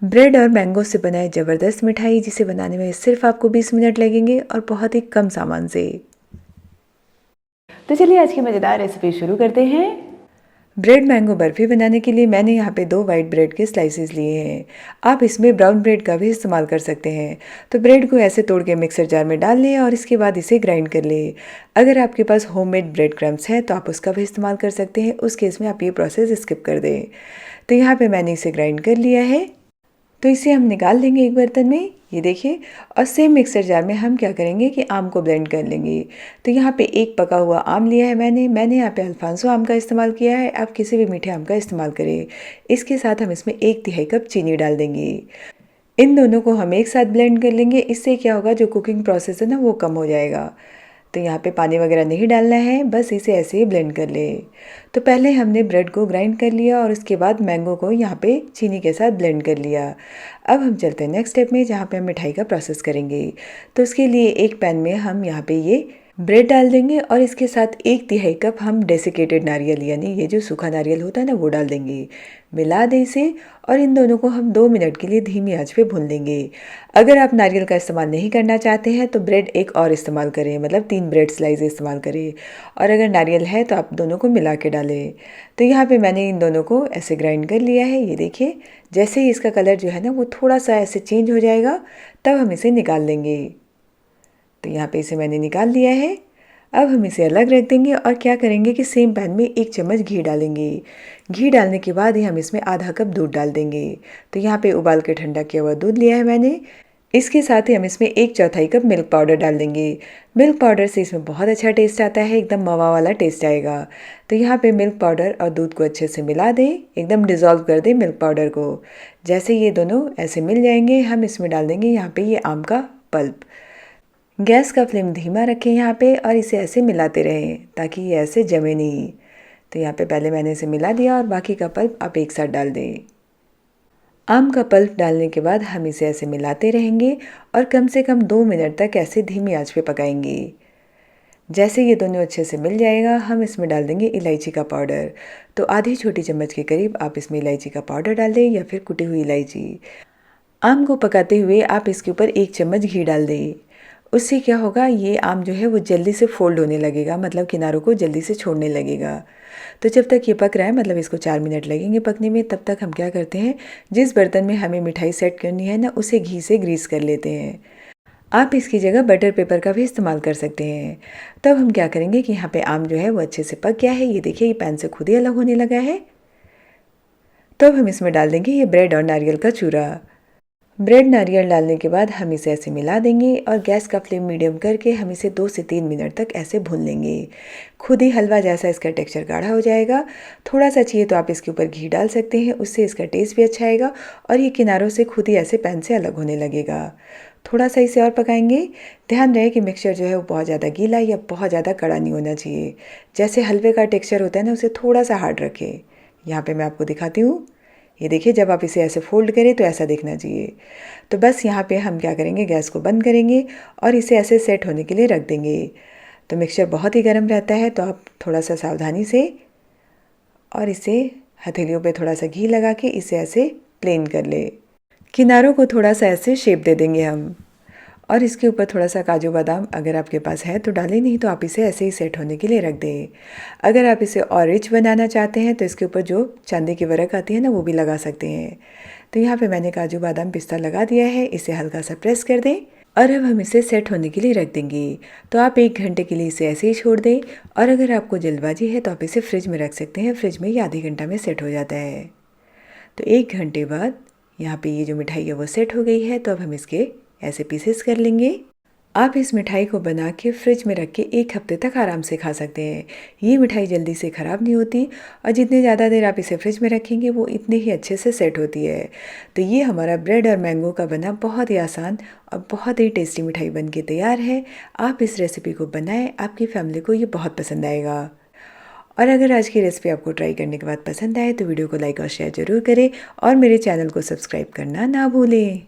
Bread और mango से बनाए ज़बरदस्त मिठाई जिसे बनाने में सिर्फ आपको 20 मिनट लगेंगे और बहुत ही कम सामान से। तो चलिए आज की मज़ेदार रेसिपी शुरू करते हैं। ब्रेड मैंगो बर्फ़ी बनाने के लिए मैंने यहाँ पे 2 वाइट ब्रेड के स्लाइसेस लिए हैं। आप इसमें ब्राउन ब्रेड का भी इस्तेमाल कर सकते हैं। तो ब्रेड को ऐसे तोड़ के मिक्सर जार में डाल लें और इसके बाद इसे ग्राइंड कर लें। अगर आपके पास होममेड ब्रेड क्रम्स है तो आप उसका भी इस्तेमाल कर सकते हैं, उस केस में आप ये प्रोसेस स्किप कर दें। तो यहाँ पे मैंने इसे ग्राइंड कर लिया है। तो इसे हम निकाल लेंगे एक बर्तन में, ये देखिए। और सेम मिक्सर जार में हम क्या करेंगे कि आम को ब्लेंड कर लेंगे। तो यहाँ पे एक पका हुआ आम लिया है मैंने यहाँ पे अल्फांसो आम का इस्तेमाल किया है। आप किसी भी मीठे आम का इस्तेमाल करें। इसके साथ हम इसमें 1/3 कप चीनी डाल देंगे। इन दोनों को हम एक साथ ब्लेंड कर लेंगे। इससे क्या होगा, जो कुकिंग प्रोसेस है ना वो कम हो जाएगा। तो यहाँ पे पानी वगैरह नहीं डालना है, बस इसे ऐसे ही ब्लेंड कर ले। तो पहले हमने ब्रेड को ग्राइंड कर लिया और उसके बाद मैंगो को यहाँ पे चीनी के साथ ब्लेंड कर लिया। अब हम चलते हैं नेक्स्ट स्टेप में, जहाँ पे हम मिठाई का प्रोसेस करेंगे। तो उसके लिए एक पैन में हम यहाँ पे ये ब्रेड डाल देंगे और इसके साथ 1/3 कप हम डेसिकेटेड नारियल यानी ये जो सूखा नारियल होता है ना वो डाल देंगे। मिला दें इसे और इन दोनों को हम 2 मिनट के लिए धीमी आंच पे भून लेंगे। अगर आप नारियल का इस्तेमाल नहीं करना चाहते हैं तो ब्रेड एक और इस्तेमाल करें, मतलब 3 ब्रेड स्लाइस इस्तेमाल करें। और अगर नारियल है तो आप दोनों को मिला के डालें। तो यहाँ पे मैंने इन दोनों को ऐसे ग्राइंड कर लिया है, ये देखिए। जैसे ही इसका कलर जो है ना वो थोड़ा सा ऐसे चेंज हो जाएगा तब हम इसे निकाल लेंगे। तो यहाँ पे इसे मैंने निकाल लिया है। अब हम इसे अलग रख देंगे और क्या करेंगे कि सेम पैन में 1 चम्मच घी डालेंगे। घी डालने के बाद ही हम इसमें आधा कप दूध डाल देंगे। तो यहाँ पे उबाल के ठंडा किया हुआ दूध लिया है मैंने। इसके साथ ही हम इसमें 1/4 कप मिल्क पाउडर डाल देंगे। मिल्क पाउडर से इसमें बहुत अच्छा टेस्ट आता है, एकदम मावा वाला टेस्ट आएगा। तो यहाँ पे मिल्क पाउडर और दूध को अच्छे से मिला दें, एकदम डिज़ोल्व कर दें मिल्क पाउडर को। जैसे ये दोनों ऐसे मिल जाएंगे हम इसमें डाल देंगे यहाँ पे ये आम का पल्प। गैस का फ्लेम धीमा रखें यहाँ पे और इसे ऐसे मिलाते रहें ताकि ये ऐसे जमे नहीं। तो यहाँ पे पहले मैंने इसे मिला दिया और बाकी का पल्प आप एक साथ डाल दें। आम का पल्प डालने के बाद हम इसे ऐसे मिलाते रहेंगे और कम से कम 2 मिनट तक ऐसे धीमी आंच पे पकाएंगे। जैसे ये दोनों अच्छे से मिल जाएगा हम इसमें डाल देंगे इलायची का पाउडर। तो आधी छोटी चम्मच के करीब आप इसमें इलायची का पाउडर डाल दें या फिर कुटी हुई इलायची। आम को पकाते हुए आप इसके ऊपर 1 चम्मच घी डाल दें। उससे क्या होगा, ये आम जो है वो जल्दी से फोल्ड होने लगेगा, मतलब किनारों को जल्दी से छोड़ने लगेगा। तो जब तक ये पक रहा है, मतलब इसको 4 मिनट लगेंगे पकने में, तब तक हम क्या करते हैं, जिस बर्तन में हमें मिठाई सेट करनी है ना उसे घी से ग्रीस कर लेते हैं। आप इसकी जगह बटर पेपर का भी इस्तेमाल कर सकते हैं। तब हम क्या करेंगे कि यहाँ पे आम जो है वो अच्छे से पक गया है, ये देखिए ये पैन से खुद ही अलग होने लगा है। तब हम इसमें डाल देंगे ये ब्रेड और नारियल का चूरा। ब्रेड नारियल डालने के बाद हम इसे ऐसे मिला देंगे और गैस का फ्लेम मीडियम करके हम इसे 2 से 3 मिनट तक ऐसे भून लेंगे। खुद ही हलवा जैसा इसका टेक्सचर गाढ़ा हो जाएगा। थोड़ा सा चाहिए तो आप इसके ऊपर घी डाल सकते हैं, उससे इसका टेस्ट भी अच्छा आएगा और ये किनारों से खुद ही ऐसे पैन से अलग होने लगेगा। थोड़ा सा इसे और पकाएंगे। ध्यान रहे कि मिक्सचर जो है वो बहुत ज़्यादा गीला या बहुत ज़्यादा कड़ा नहीं होना चाहिए। जैसे हलवे का टेक्सचर होता है ना, उसे थोड़ा सा हार्ड रखें। यहाँ पर मैं आपको दिखाती हूँ, ये देखिए जब आप इसे ऐसे फोल्ड करें तो ऐसा दिखना चाहिए। तो बस यहाँ पे हम क्या करेंगे, गैस को बंद करेंगे और इसे ऐसे सेट होने के लिए रख देंगे। तो मिक्सचर बहुत ही गर्म रहता है, तो आप थोड़ा सा सावधानी से और इसे हथेलियों पे थोड़ा सा घी लगा के इसे ऐसे प्लेन कर ले। किनारों को थोड़ा सा ऐसे शेप दे देंगे हम और इसके ऊपर थोड़ा सा काजू बादाम अगर आपके पास है तो डालें, नहीं तो आप इसे ऐसे ही सेट होने के लिए रख दें। अगर आप इसे और रिच बनाना चाहते हैं तो इसके ऊपर जो चांदी की वर्क आती है ना वो भी लगा सकते हैं। तो यहाँ पे मैंने काजू बादाम पिस्ता लगा दिया है, इसे हल्का सा प्रेस कर दें और अब हम इसे सेट होने के लिए रख देंगे। तो आप 1 घंटे के लिए इसे ऐसे ही छोड़ दें और अगर आपको जल्दबाजी है तो आप इसे फ्रिज में रख सकते हैं। फ्रिज में ये आधे घंटा में सेट हो जाता है। तो 1 घंटे बाद यहाँ पे ये जो मिठाई है वो सेट हो गई है। तो अब हम इसके ऐसे पीसेस कर लेंगे। आप इस मिठाई को बना के फ्रिज में रख के 1 हफ्ते तक आराम से खा सकते हैं। ये मिठाई जल्दी से ख़राब नहीं होती और जितने ज़्यादा देर आप इसे फ्रिज में रखेंगे वो इतने ही अच्छे से सेट होती है। तो ये हमारा ब्रेड और मैंगो का बना बहुत ही आसान और बहुत ही टेस्टी मिठाई बन के तैयार है। आप इस रेसिपी को बनाएं, आपकी फैमिली को ये बहुत पसंद आएगा। और अगर आज की रेसिपी आपको ट्राई करने के बाद पसंद आए तो वीडियो को लाइक और शेयर ज़रूर करें और मेरे चैनल को सब्सक्राइब करना ना भूलें।